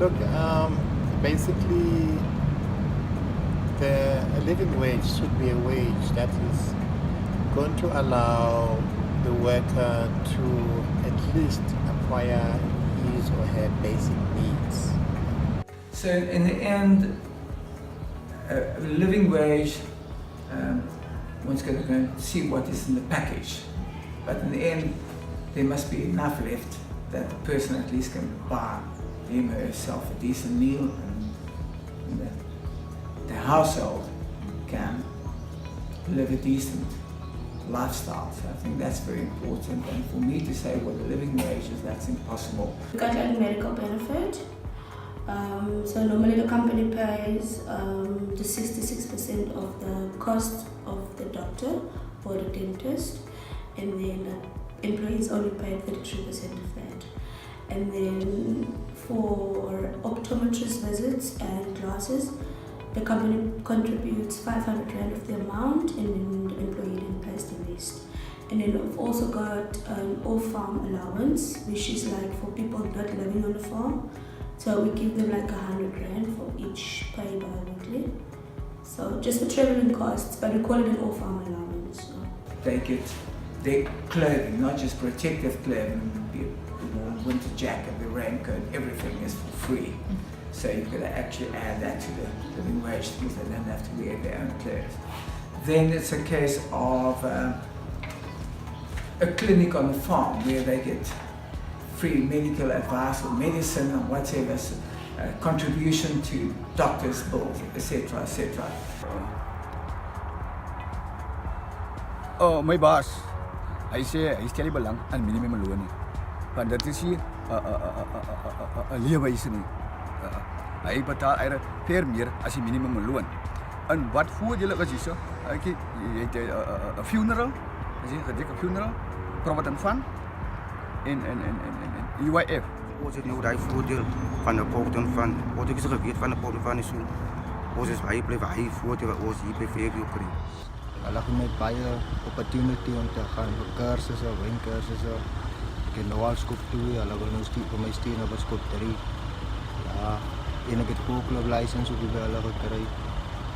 Look, basically, the living wage should be a wage that is going to allow the worker to at least acquire his or her basic needs. So in the end, a living wage, one's going to go and see what is in the package. But in the end, there must be enough left that the person at least can buy him or herself a decent meal, and that the household can live a decent lifestyle. So I think that's very important. And for me to say what the living wage is, that's impossible. We got like medical benefit. So normally the company pays the 66% of the cost of the doctor or the dentist, and then the employees only pay 33% of that. And then for optometrist visits and glasses, the company contributes 500 Rand of the amount, and then the employee then pays the rest. And then we've also got an off-farm allowance, which is like for people not living on the farm. So we give them like 100 Rand for each pay bi-weekly. So just for traveling costs, but we call it an off-farm allowance. So. They get their clothing, not just protective clothing, the winter jacket, the raincoat, everything is for free. So you've got to actually add that to the living wage because they don't have to wear their own clothes. Then it's a case of a clinic on the farm where they get free medical advice or medicine or whatever, contribution to doctors' bills, etc., etc. Oh, my boss, I say I still belong and minimum loan. But that is a leeway, isn't it? I betaal eigenlijk veel meer als je minimum loon. En wat voor jullie is zo? Een funeral, een funeral, provident fund en UIF. Ons het nou daai voordeel van 'n provident fund. Wat ek gesê weet van 'n provident fund is so. Ons is baie bly baie voordeel wat ons hier by VW kry. Hulle het net baie opportunity om te gaan vir kursusse, wenkursusse. Ek het nou al skop 2, hulle wil nou stuur vir my stuur op skop 3. Ja. En ek het ook 'n lisensie op die hulle gekry.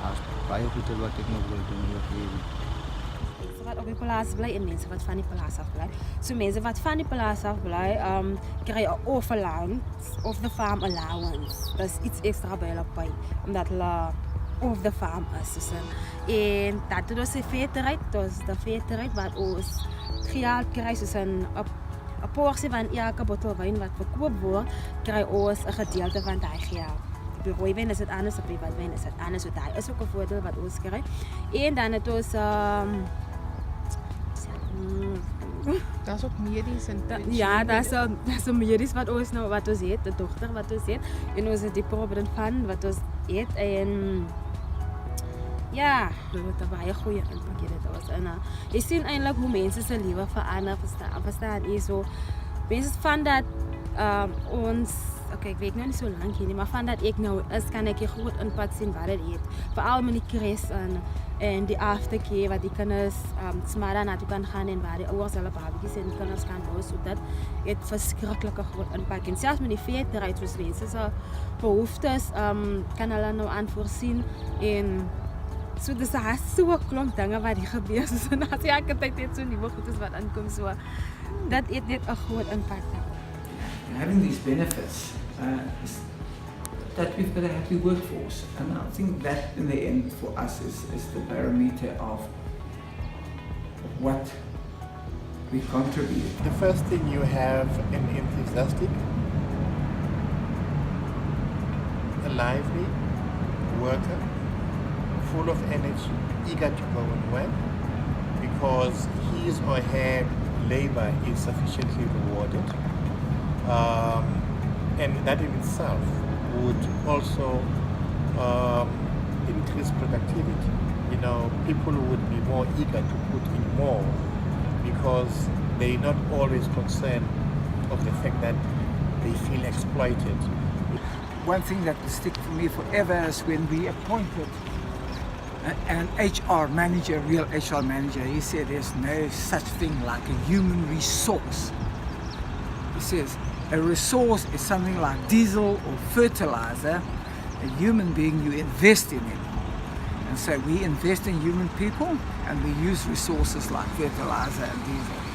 As baie goed wat ek nog wil doen in die lewe. Mense wat op die plaas bly en mense wat van die plaas af bly. So mense wat van die plaas af bly, kry 'n off-allowance of the farm allowance. Dis iets ekstra by hulle pay omdat hulle off the farm is. En dat is 'n veterheid, dus de veterheid wat ons geld kry soos 'n porsie van elke bottel wyn wat verkoop word, kry ons 'n gedeelte van daai geld. Die rooiwyn is dit anders, die privaatwyn is dit anders, so daai is ook 'n voordeel wat ons kry. En dan het ons daar's ook medies en ja, daar's 'n medies wat ons nou wat ons het, 'n dogter wat ons het, en ons het die provident fund wat ons het, en ja, dit het baie goeie impak dit was. En jy sien eintlik hoe mense se lewe verander, verstaan jy so. Mense van dat ons, okay, ek weet nou nie so lank hier nie, maar van dat ek nou is, kan ek 'n groot impak sien wat dit het. Veral met die kres en die aftercare wat die kinders smaar na toe kan gaan en waar die ouers hulle babatjies en die kinders kan hou, so dat het verskriklike groot impak. En selfs met die veterheid, soos mense se behoeftes kan hulle nou aan voorsien, en so dis so 'n klomp dinge wat hier gebeur, so as jy elke tyd net so nuwe goedes wat aankom, so dat het net 'n groot impak daar. Having these benefits is that we've got a happy workforce, and I think that in the end for us is the barometer of what we contribute. The first thing, you have an enthusiastic, a lively worker, full of energy, eager to go and work because his or her labor is sufficiently rewarded. And that in itself would also increase productivity. You know, people would be more eager to put in more because they're not always concerned of the fact that they feel exploited. One thing that will stick for me forever is when we appointed an HR manager, real HR manager. He said there's no such thing like a human resource. He says A resource is something like diesel or fertilizer. A human being, you invest in him. And so we invest in human people and we use resources like fertilizer and diesel.